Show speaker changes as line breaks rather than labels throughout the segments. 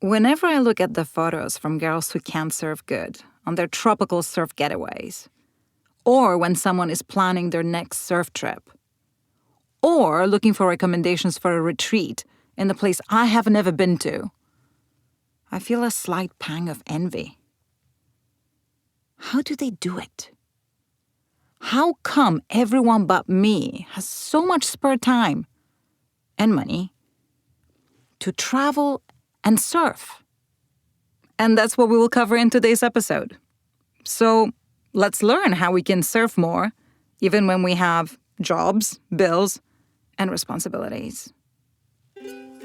Whenever I look at the photos from girls who can't surf good on their tropical surf getaways, or when someone is planning their next surf trip, or looking for recommendations for a retreat in a place I have never been to, I feel a slight pang of envy. How do they do it? How come everyone but me has so much spare time and money to travel and surf? And that's what we will cover in today's episode. So let's learn how we can surf more, even when we have jobs, bills, and responsibilities.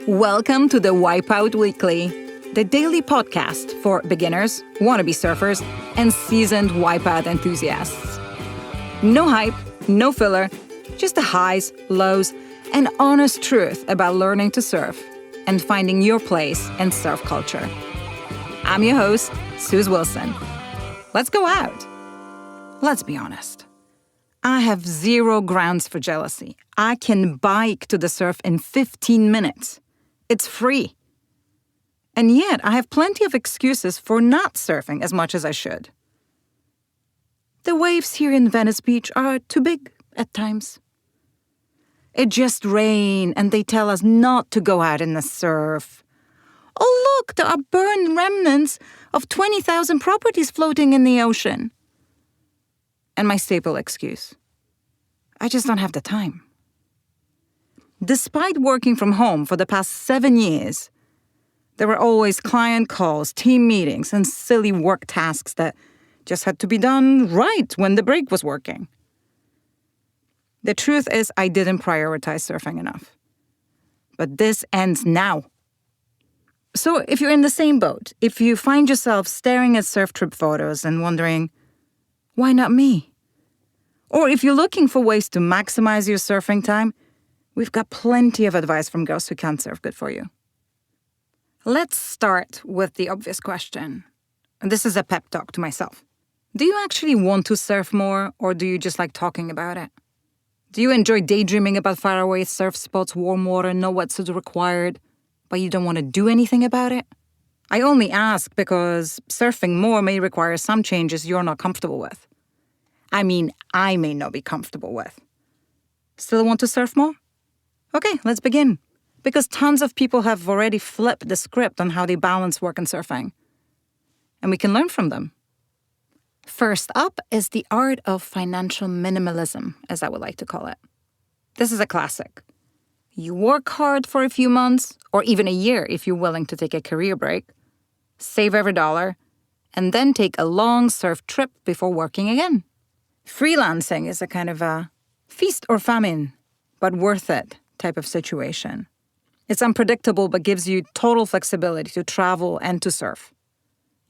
Welcome to the Wipeout Weekly, the daily podcast for beginners, wannabe surfers, and seasoned wipeout enthusiasts. No hype, no filler, just the highs, lows, and honest truth about learning to surf and finding your place in surf culture. I'm your host, Suze Wilson. Let's go out. Let's be honest. I have zero grounds for jealousy. I can bike to the surf in 15 minutes. It's free. And yet, I have plenty of excuses for not surfing as much as I should. The waves here in Venice Beach are too big at times. It just rained and they tell us not to go out in the surf. Oh, look, there are burned remnants of 20,000 properties floating in the ocean. And my staple excuse, I just don't have the time. Despite working from home for the past 7 years, there were always client calls, team meetings, and silly work tasks that just had to be done right when the break was working. The truth is, I didn't prioritize surfing enough. But this ends now. So if you're in the same boat, if you find yourself staring at surf trip photos and wondering, why not me? Or if you're looking for ways to maximize your surfing time, we've got plenty of advice from girls who can't surf good for you. Let's start with the obvious question. And this is a pep talk to myself. Do you actually want to surf more, or do you just like talking about it? Do you enjoy daydreaming about faraway surf spots, warm water, no wetsuits required, but you don't want to do anything about it? I only ask because surfing more may require some changes you're not comfortable with. I mean, I may not be comfortable with. Still want to surf more? Okay, let's begin. Because tons of people have already flipped the script on how they balance work and surfing. And we can learn from them. First up is the art of financial minimalism, as I would like to call it. This is a classic. You work hard for a few months, or even a year if you're willing to take a career break, save every dollar, and then take a long surf trip before working again. Freelancing is a kind of a feast or famine, but worth it type of situation. It's unpredictable, but gives you total flexibility to travel and to surf.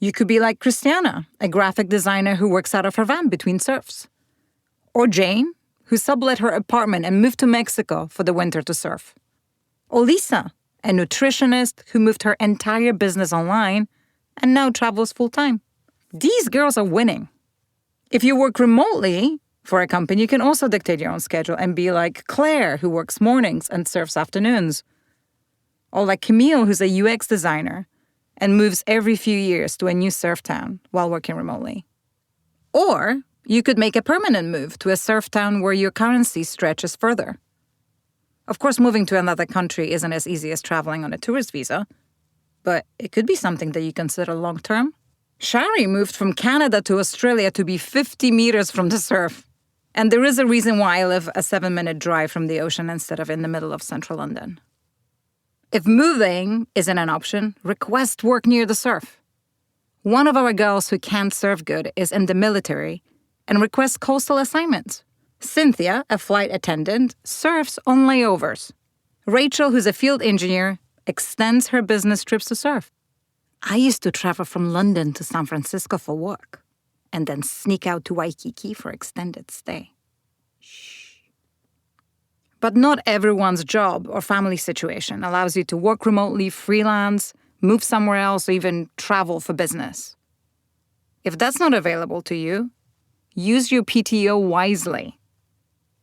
You could be like Christiana, a graphic designer who works out of her van between surfs. Or Jane, who sublet her apartment and moved to Mexico for the winter to surf. Or Lisa, a nutritionist who moved her entire business online and now travels full-time. These girls are winning. If you work remotely for a company, you can also dictate your own schedule and be like Claire, who works mornings and surfs afternoons. Or like Camille, who's a UX designer and moves every few years to a new surf town while working remotely. Or you could make a permanent move to a surf town where your currency stretches further. Of course, moving to another country isn't as easy as traveling on a tourist visa, but it could be something that you consider long-term. Shari moved from Canada to Australia to be 50 meters from the surf. And there is a reason why I live a 7-minute drive from the ocean instead of in the middle of central London. If moving isn't an option, request work near the surf. One of our girls who can't surf good is in the military and requests coastal assignments. Cynthia, a flight attendant, surfs on layovers. Rachel, who's a field engineer, extends her business trips to surf. I used to travel from London to San Francisco for work and then sneak out to Waikiki for extended stay. Shh. But not everyone's job or family situation allows you to work remotely, freelance, move somewhere else, or even travel for business. If that's not available to you, use your PTO wisely.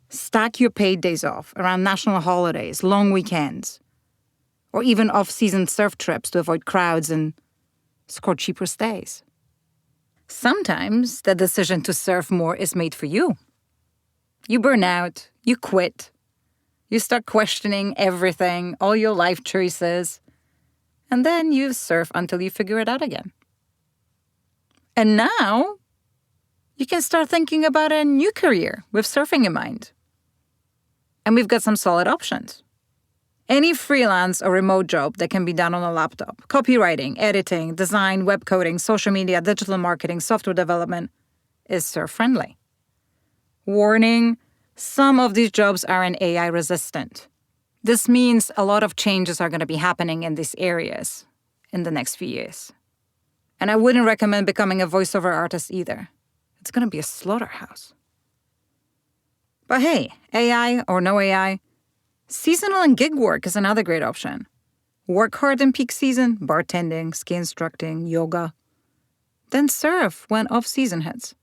Stack your paid days off around national holidays, long weekends. or even off-season surf trips to avoid crowds and score cheaper stays. Sometimes the decision to surf more is made for you. You burn out, you quit, you start questioning everything, all your life choices, and then you surf until you figure it out again. And now you can start thinking about a new career with surfing in mind. And we've got some solid options. Any freelance or remote job that can be done on a laptop, copywriting, editing, design, web coding, social media, digital marketing, software development, is surf-friendly. Warning, some of these jobs are AI resistant. This means a lot of changes are going to be happening in these areas in the next few years. And I wouldn't recommend becoming a voiceover artist either. It's going to be a slaughterhouse. But hey, AI or no AI, seasonal and gig work is another great option. Work hard in peak season, bartending, ski instructing, yoga. Then surf when off-season hits.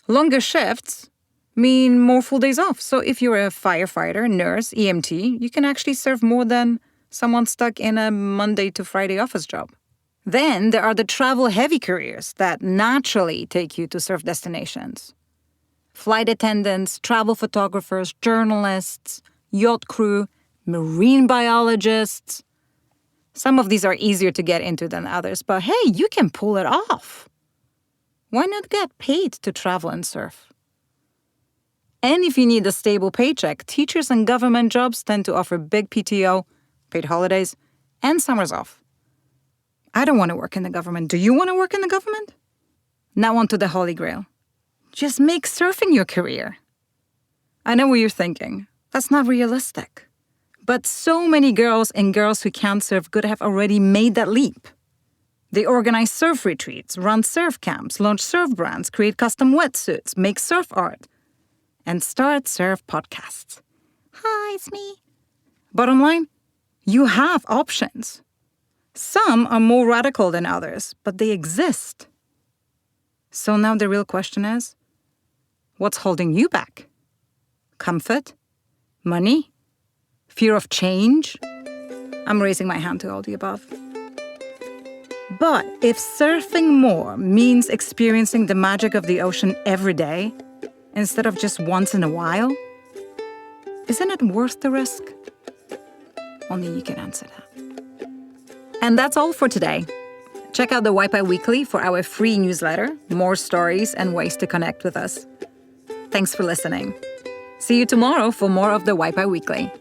Longer shifts mean more full days off. So if you're a firefighter, nurse, EMT, you can actually surf more than someone stuck in a Monday to Friday office job. Then there are the travel-heavy careers that naturally take you to surf destinations. Flight attendants, travel photographers, journalists, yacht crew, marine biologists. Some of these are easier to get into than others, but hey, you can pull it off. Why not get paid to travel and surf? And if you need a stable paycheck, teachers and government jobs tend to offer big PTO, paid holidays, and summers off. I don't want to work in the government. Do you want to work in the government? Now on to the Holy Grail. Just make surfing your career. I know what you're thinking. That's not realistic. But so many girls and girls who can't surf good have already made that leap. They organize surf retreats, run surf camps, launch surf brands, create custom wetsuits, make surf art, and start surf podcasts. Hi, it's me. Bottom line, you have options. Some are more radical than others, but they exist. So now the real question is, what's holding you back? Comfort? Money? Fear of change? I'm raising my hand to all the above. But if surfing more means experiencing the magic of the ocean every day, instead of just once in a while, isn't it worth the risk? Only you can answer that. And that's all for today. Check out the YPI Weekly for our free newsletter, more stories, and ways to connect with us. Thanks for listening. See you tomorrow for more of the YPI Weekly.